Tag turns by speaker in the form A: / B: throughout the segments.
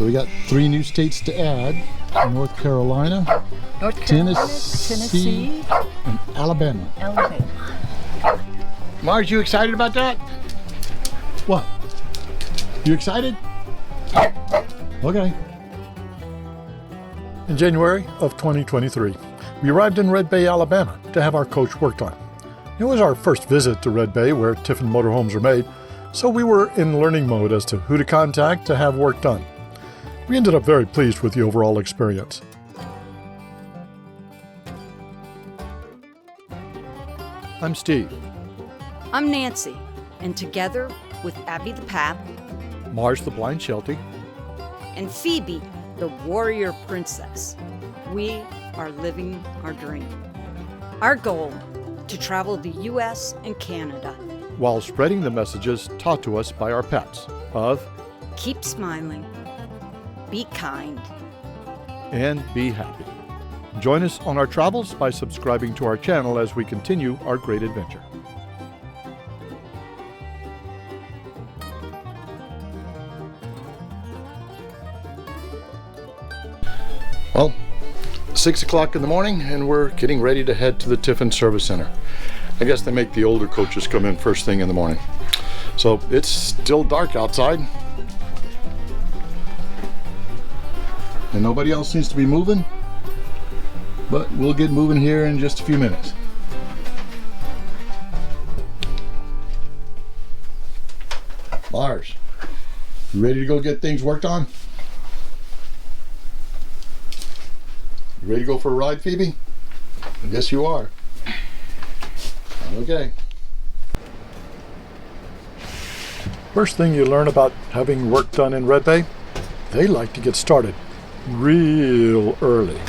A: So we got 3 new states to add: North Carolina, Tennessee, and Alabama. Mars, you excited about that? What? You excited? Okay. In January of 2023, we arrived in Red Bay, Alabama to have our coach worked on. It was our first visit to Red Bay, where Tiffin motorhomes are made, so we were in learning mode as to who to contact to have work done. We ended up very pleased with the overall experience. I'm Steve.
B: I'm Nancy, and together with Abby the Pap,
A: Mars the Blind Sheltie,
B: and Phoebe the Warrior Princess, we are living our dream. Our goal: to travel the U.S. and Canada
A: while spreading the messages taught to us by our pets of
B: keep smiling, be kind,
A: and be happy. Join us on our travels by subscribing to our channel as we continue our great adventure. Well, 6 o'clock in the morning, and we're getting ready to head to the Tiffin Service Center. I guess they make the older coaches come in first thing in the morning. So it's still dark outside, and nobody else seems to be moving, but we'll get moving here in just a few minutes. Mars, you ready to go get things worked on? You ready to go for a ride, Phoebe? I guess you are. Okay. First thing you learn about having work done in Red Bay, they like to get started real early.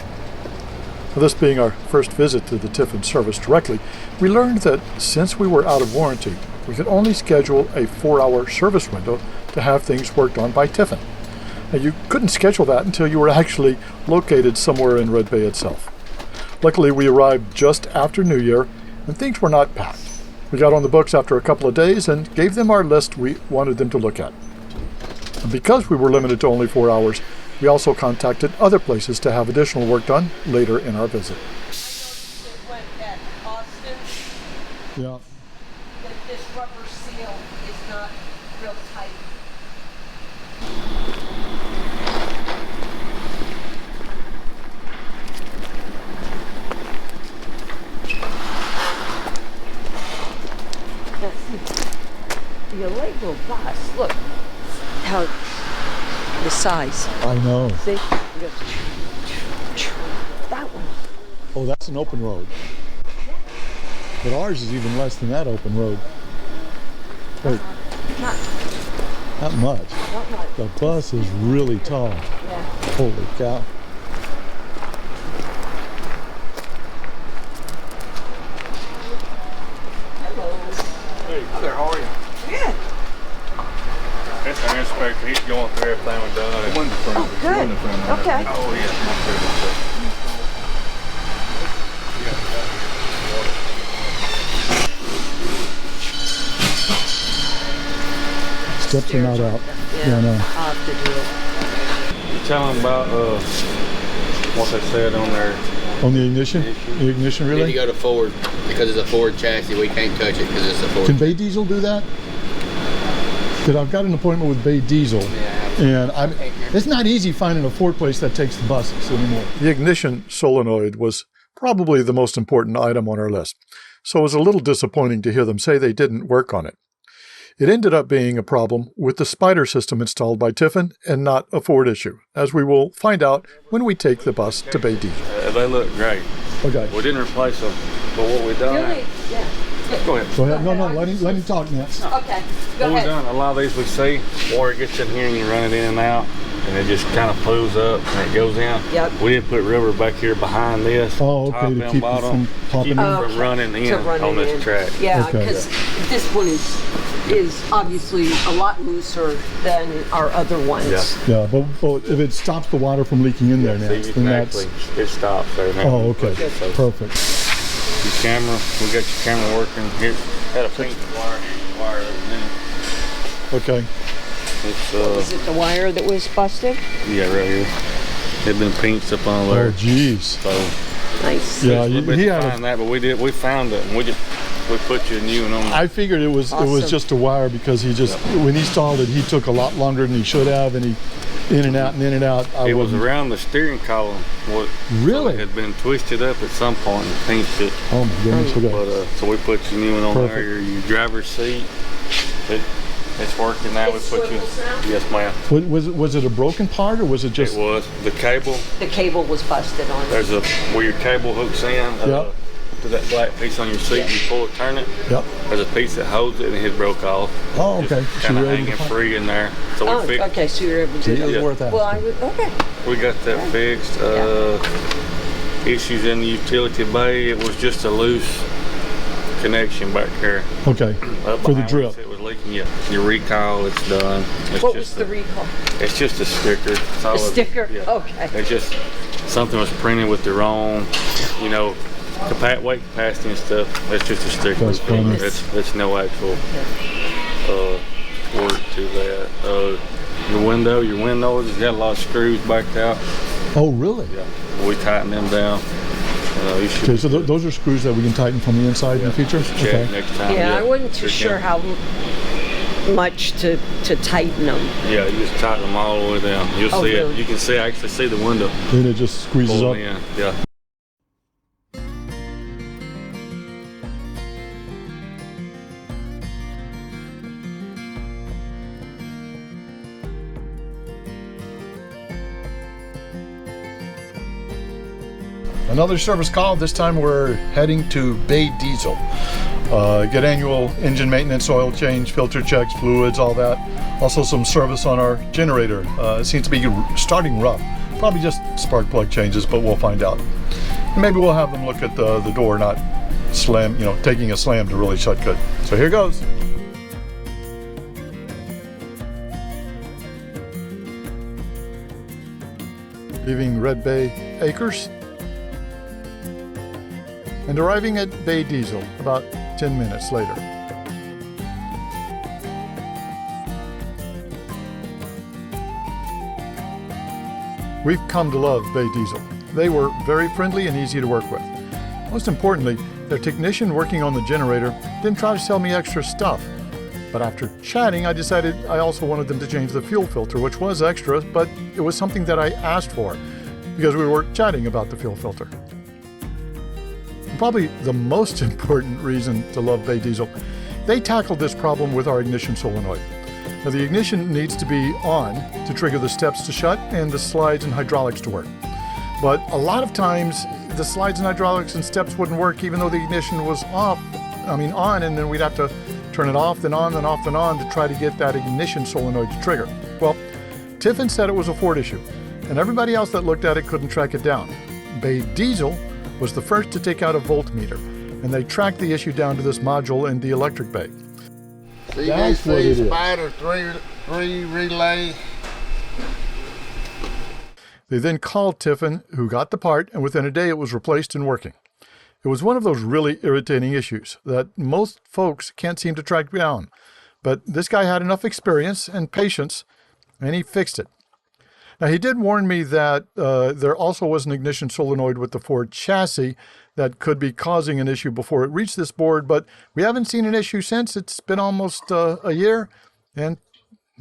A: This being our first visit to the Tiffin service directly, we learned that since we were out of warranty, we could only schedule a 4-hour service window to have things worked on by Tiffin. Now, you couldn't schedule that until you were actually located somewhere in Red Bay itself. Luckily, we arrived just after New Year, and things were not packed. We got on the books after a couple of days and gave them our list we wanted them to look at. And because we were limited to only 4 hours, we also contacted other places to have additional work done later in our visit.
C: It went at Austin.
A: Yeah.
C: That this rubber seal is not real tight. The Allegro bus, look how the size.
A: I know.
C: See? That one.
A: Oh, that's an open road. But ours is even less than that open road. Wait, not much.
C: Not much.
A: The bus is really tall.
C: Yeah.
A: Holy cow.
C: Hello.
D: Hey, hi there, how are you?
C: Good.
D: That's our inspector. He's going through everything we've done.
C: Oh, good. Okay.
D: Oh, yeah.
A: Steps are not out. Yeah, no.
C: I'll have to do it.
D: You tell them about what they said on there.
A: On the ignition? The ignition
E: We need to
A: relay?
E: go to Ford because it's a Ford chassis. We can't touch it because it's a Ford.
A: Can Bay Diesel do that? Because I've got an appointment with Bay Diesel, and it's not easy finding a Ford place that takes the buses anymore. The ignition solenoid was probably the most important item on our list, so it was a little disappointing to hear them say they didn't work on it. It ended up being a problem with the spider system installed by Tiffin and not a Ford issue, as we will find out when we take the bus to Bay Diesel.
D: They look great.
A: Okay.
D: We didn't replace them, but what we done.
C: Really? Yeah.
D: Go ahead.
A: Go ahead. No, let him talk, Nance.
C: Okay. Go
D: What we
C: ahead.
D: done, a lot of these we see, water gets in here and you run it in and out, and it just kind of pulls up and it goes in.
C: Yep.
D: We did put rubber back here behind this.
A: Oh, okay,
D: top
A: to
D: and
A: keep it
D: bottom,
A: from popping
D: keep
A: in.
D: it from running in
C: To run
D: on
C: it
D: this
C: in.
D: track.
C: Yeah,
A: Okay.
C: because this one is obviously a lot looser than our other ones.
D: Yeah.
A: Yeah, but if it stops the water from leaking in there, Nance,
D: See,
A: then that's...
D: it stops there now.
A: Oh, okay.
D: So
A: Perfect.
D: your camera, we got your camera working. Here, had a pink wire, wire in it.
A: Okay.
D: It's
C: Is it the wire that was busted?
D: yeah, right here. It's been pinched up on there.
A: Oh, geez.
D: So
C: Nice.
A: Yeah,
D: it's a little bit
A: he
D: to
A: had
D: find that, but we found it, and we put you a new one on.
A: I figured it was
C: Awesome.
A: just a wire because he just when he installed it, he took a lot longer than he should have, and he in and out and in and out.
D: It was around the steering column.
A: Really?
D: So it had been twisted up at some point and pinched it.
A: Oh my goodness. Okay.
D: But so we put your new one on
A: Perfect.
D: there. Your driver's seat. It's working now.
C: It
D: We put you.
C: swivels now?
D: Yes, ma'am.
A: Was it a broken part or was it just?
D: It was the cable.
C: The cable was busted on it.
D: There's where your cable hooks in.
A: Yep.
D: To that black piece on your seat.
C: Yeah.
D: You pull it, turn it.
A: Yep.
D: There's a piece that holds it, and it broke off.
A: Oh, okay. So
D: Kind
A: you
D: of
A: were able to
D: hanging
A: find-
D: free in there. So
C: Oh,
D: we fixed.
C: okay, so you're able to
A: It
C: do
A: was
C: that.
A: worth asking.
C: Well, okay.
D: We got that fixed. Issues in the utility bay. It was just a loose connection back here.
A: Okay.
D: Up
A: For the
D: behind
A: drip.
D: us, it was leaking. Yeah. Your recall, it's done. It's
C: What
D: just
C: was the recall?
D: It's just a sticker. It's all
C: A sticker?
D: Yeah.
C: Okay.
D: It's just something was printed with the wrong, weight capacity and stuff. It's just a sticker.
A: That's funny.
D: It's no actual work to that. Your windows, you got a lot of screws backed out.
A: Oh, really?
D: Yeah. We tightened them down. You should
A: Okay, so those are screws that we can tighten from the inside in the future?
D: check
A: Okay.
D: next time.
C: Yeah, I wasn't too
D: Check
C: sure
D: in.
C: how much to tighten them.
D: Yeah, you just tighten them all the way down. You'll
C: Oh,
D: see
C: really?
D: it. You can actually see the window
A: Then it just squeezes
D: pull
A: up.
D: in. Yeah.
A: Another service call. This time we're heading to Bay Diesel. Get annual engine maintenance, oil change, filter checks, fluids, all that. Also some service on our generator. It seems to be starting rough. Probably just spark plug changes, but we'll find out. And maybe we'll have them look at the door, not slam, taking a slam to really shut good. So here goes. Leaving Red Bay Acres and arriving at Bay Diesel about 10 minutes later. We've come to love Bay Diesel. They were very friendly and easy to work with. Most importantly, their technician working on the generator didn't try to sell me extra stuff. But after chatting, I decided I also wanted them to change the fuel filter, which was extra, but it was something that I asked for because we were chatting about the fuel filter. Probably the most important reason to love Bay Diesel, they tackled this problem with our ignition solenoid. Now, the ignition needs to be on to trigger the steps to shut and the slides and hydraulics to work. But a lot of times, the slides and hydraulics and steps wouldn't work even though the ignition was on, and then we'd have to turn it off, then on, then off, then on to try to get that ignition solenoid to trigger. Well, Tiffin said it was a Ford issue, and everybody else that looked at it couldn't track it down. Bay Diesel was the first to take out a voltmeter, and they tracked the issue down to this module in the electric bay. That's what it is.
F: Spider 3 relay.
A: They then called Tiffin, who got the part, and within a day it was replaced and working. It was one of those really irritating issues that most folks can't seem to track down, but this guy had enough experience and patience, and he fixed it. Now, he did warn me that there also was an ignition solenoid with the Ford chassis that could be causing an issue before it reached this board, but we haven't seen an issue since. It's been almost a year, and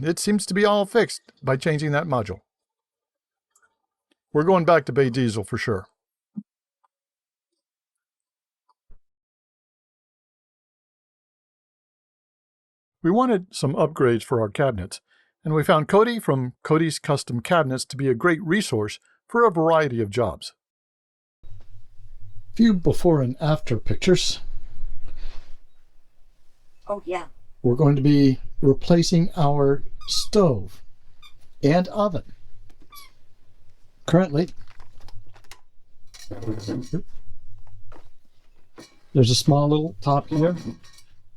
A: it seems to be all fixed by changing that module. We're going back to Bay Diesel for sure. We wanted some upgrades for our cabinets, and we found Cody from Cody's Custom Cabinets to be a great resource for a variety of jobs. Few before and after pictures.
C: Oh, yeah.
A: We're going to be replacing our stove and oven. Currently, there's a small little top here,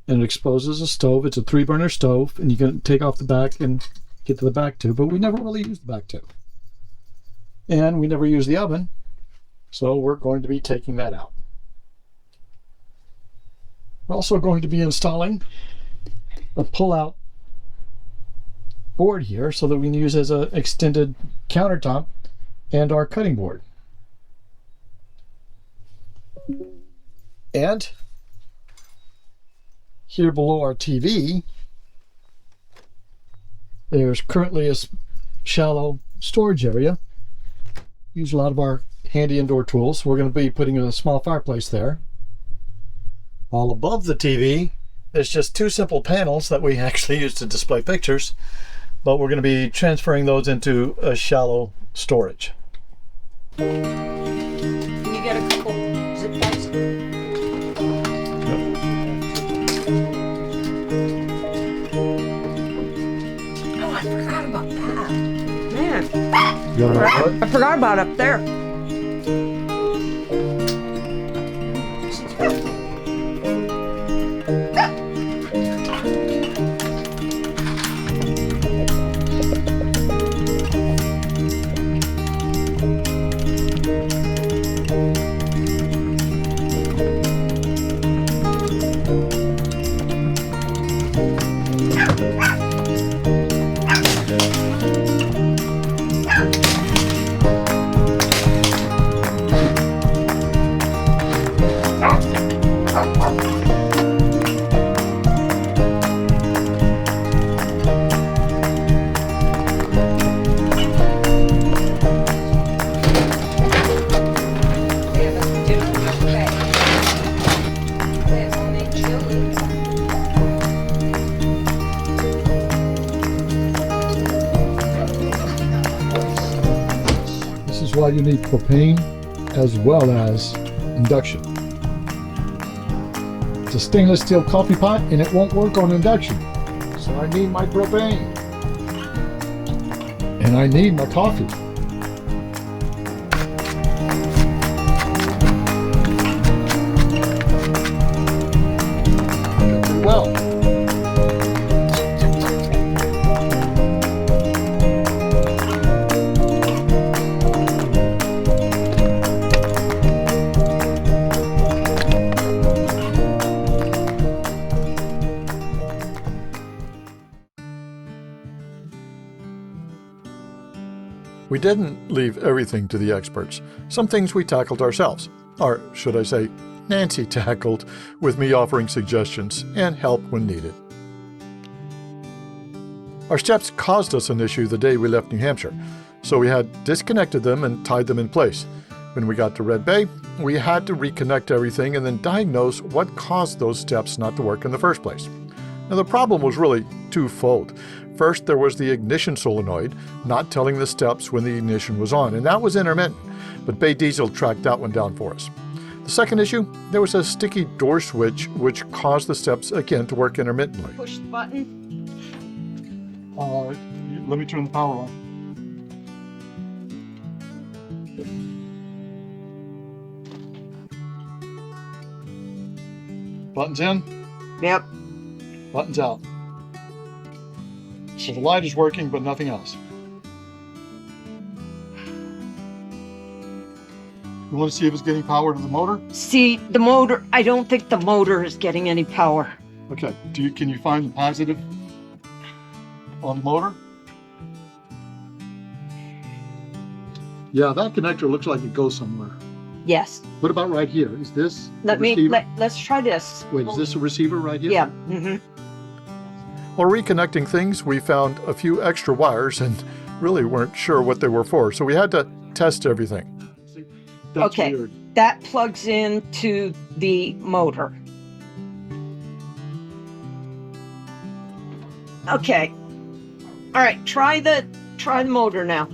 A: and it exposes a stove. It's a 3-burner stove, and you can take off the back and get to the back tube, but we never really use the back tube. And we never use the oven, so we're going to be taking that out. We're also going to be installing a pull-out board here so that we can use as an extended countertop and our cutting board. And here below our TV, there's currently a shallow storage area. Use a lot of our handy indoor tools. We're going to be putting a small fireplace there. All above the TV, there's just two simple panels that we actually use to display pictures, but we're going to be transferring those into a shallow storage.
C: Can you get a couple zip ties? Oh, I forgot about that. Man,
A: You got all right?
C: I forgot about up there.
A: Why you need propane as well as induction. It's a stainless steel coffee pot and it won't work on induction. So I need my propane. And I need my coffee. Well. We didn't leave everything to the experts. Some things we tackled ourselves, or should I say, Nancy tackled, with me offering suggestions and help when needed. Our steps caused us an issue the day we left New Hampshire, so we had disconnected them and tied them in place. When we got to Red Bay, we had to reconnect everything and then diagnose what caused those steps not to work in the first place. Now the problem was really twofold. First, there was the ignition solenoid, not telling the steps when the ignition was on, and that was intermittent, but Bay Diesel tracked that one down for us. The second issue, there was a sticky door switch which caused the steps again to work intermittently.
C: Push the button.
A: Let me turn the power on. Buttons in,
C: Yep.
A: buttons out. So the light is working, but nothing else. You want to see if it's getting power to the motor?
C: See, the motor, I don't think the motor is getting any power.
A: Okay, can you find the positive on the motor? Yeah, that connector looks like it goes somewhere.
C: Yes.
A: What about right here? Is this a receiver?
C: Let's try this.
A: Wait, is this a receiver right here?
C: Yeah. Mm-hmm.
A: While reconnecting things, we found a few extra wires and really weren't sure what they were for, so we had to test everything. That's
C: Okay,
A: weird.
C: that plugs into the motor. Okay. All right, try the motor now.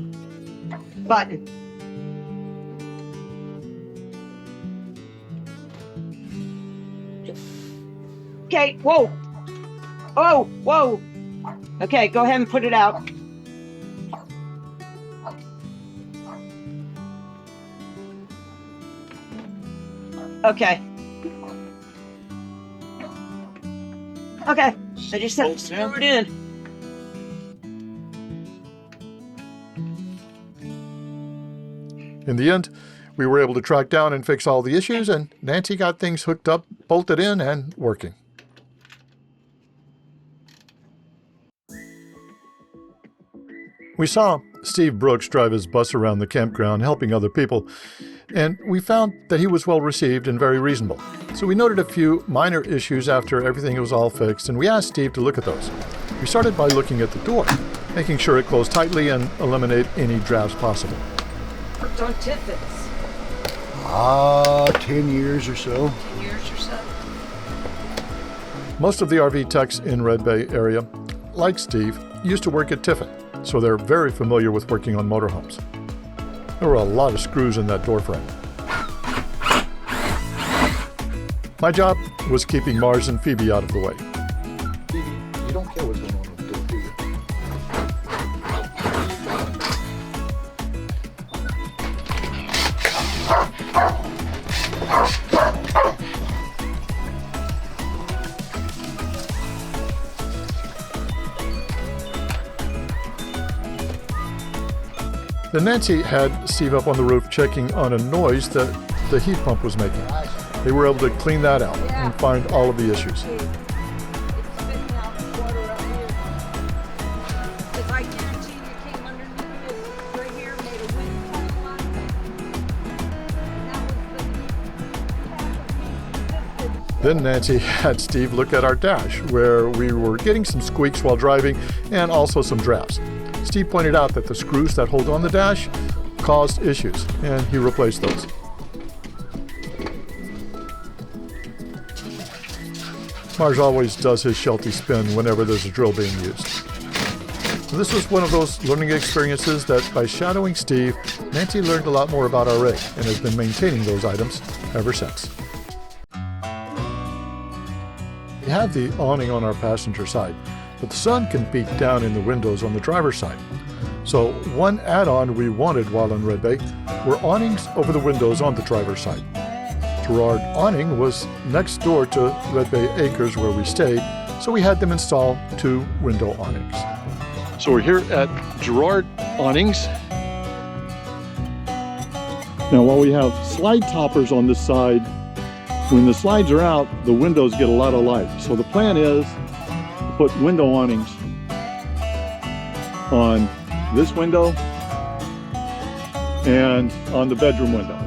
C: Button. Okay, whoa. Oh, whoa. Okay, go ahead and put it out. Okay. Okay, I just have to screw it in.
A: In the end, we were able to track down and fix all the issues, and Nancy got things hooked up, bolted in, and working. We saw Steve Brooks drive his bus around the campground helping other people, and we found that he was well received and very reasonable. So we noted a few minor issues after everything was all fixed, and we asked Steve to look at those. We started by looking at the door, making sure it closed tightly and eliminate any drafts possible.
C: Worked on Tiffins.
G: 10 years or so.
C: Years or so.
A: Most of the RV techs in Red Bay area, like Steve, used to work at Tiffin, so they're very familiar with working on motorhomes. There were a lot of screws in that door frame. My job was keeping Mars and Phoebe out of the way.
G: Phoebe, you don't care what's going on with the door, do you?
A: Then Nancy had Steve up on the roof checking on a noise that the heat pump was making. They were able to clean that out and find all of the issues.
B: It's spitting out water up here. Because I guarantee you came underneath this right here, made a wind tunnel line. And that was the
A: Then Nancy had Steve look at our dash, where we were getting some squeaks while driving and also some drafts. Steve pointed out that the screws that hold on the dash caused issues, and he replaced those. Mars always does his Sheltie spin whenever there's a drill being used. So this was one of those learning experiences that by shadowing Steve, Nancy learned a lot more about our rig and has been maintaining those items ever since. We have the awning on our passenger side, but the sun can beat down in the windows on the driver's side. So one add-on we wanted while in Red Bay were awnings over the windows on the driver's side. Girard Awning was next door to Red Bay Acres where we stayed, so we had them install 2 window awnings. So we're here at Girard Awnings. Now while we have slide toppers on this side, when the slides are out, the windows get a lot of light. So the plan is to put window awnings on this window and on the bedroom window.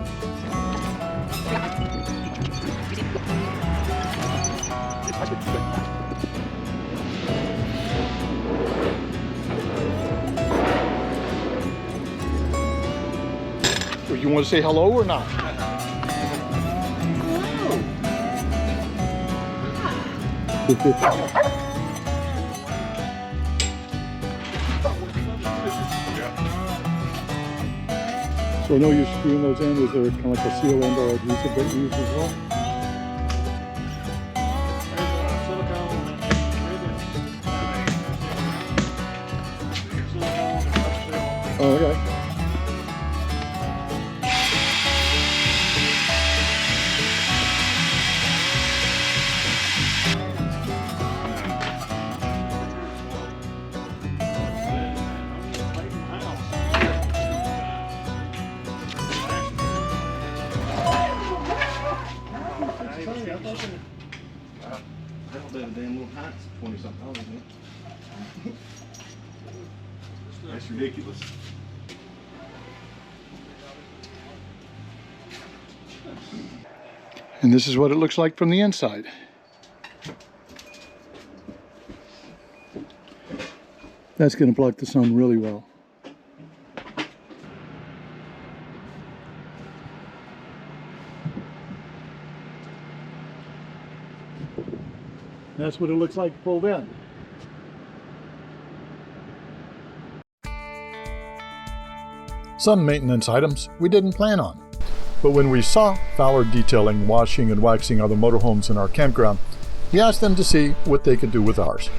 A: You want to say hello or not? So I know you're screwing those in. Is there kind of like a seal end or adhesive that you use as well? Oh, okay.
G: That's ridiculous.
A: And this is what it looks like from the inside. That's going to block the sun really well. That's what it looks like pulled in. Some maintenance items we didn't plan on, but when we saw Fowler Detailing washing and waxing other motorhomes in our campground, we asked them to see what they could do with ours.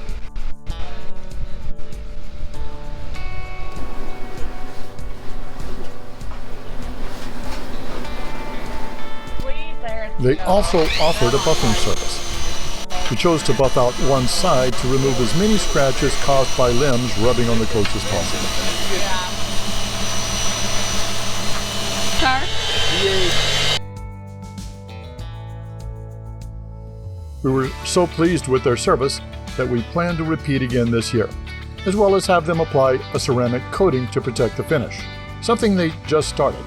A: They also offered a buffing service. We chose to buff out one side to remove as many scratches caused by limbs rubbing on the coach as possible.
C: Car?
A: We were so pleased with their service that we plan to repeat again this year. as well as have them apply a ceramic coating to protect the finish, something they just started.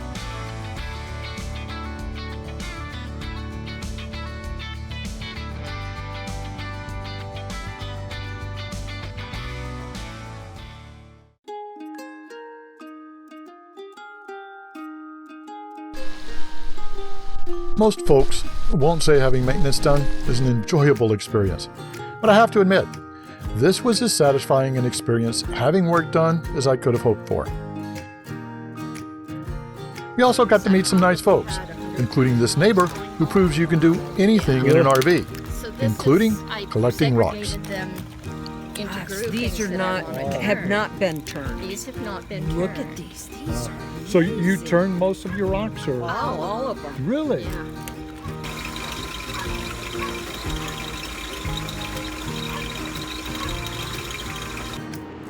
A: Most folks won't say having maintenance done is an enjoyable experience, but I have to admit, this was as satisfying an experience having work done as I could have hoped for. We also got to meet some nice folks, including this neighbor who proves you can do anything in an RV, including collecting rocks.
C: These are not, have not been turned.
H: These have not been turned.
C: Look at these. These are.
A: So you turn most of your rocks, or?
C: Wow, all of them.
A: Really?
H: Yeah.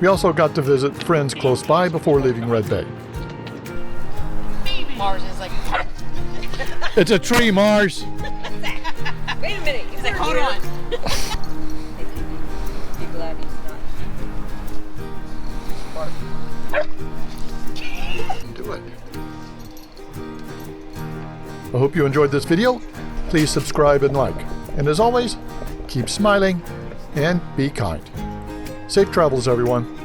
A: We also got to visit friends close by before leaving Red Bay.
H: Mars is like,
A: It's a tree, Mars!
H: wait a minute. He's like, hold on.
C: Be glad he's not.
F: Do it.
A: I hope you enjoyed this video. Please subscribe and like. And as always, keep smiling and be kind. Safe travels, everyone.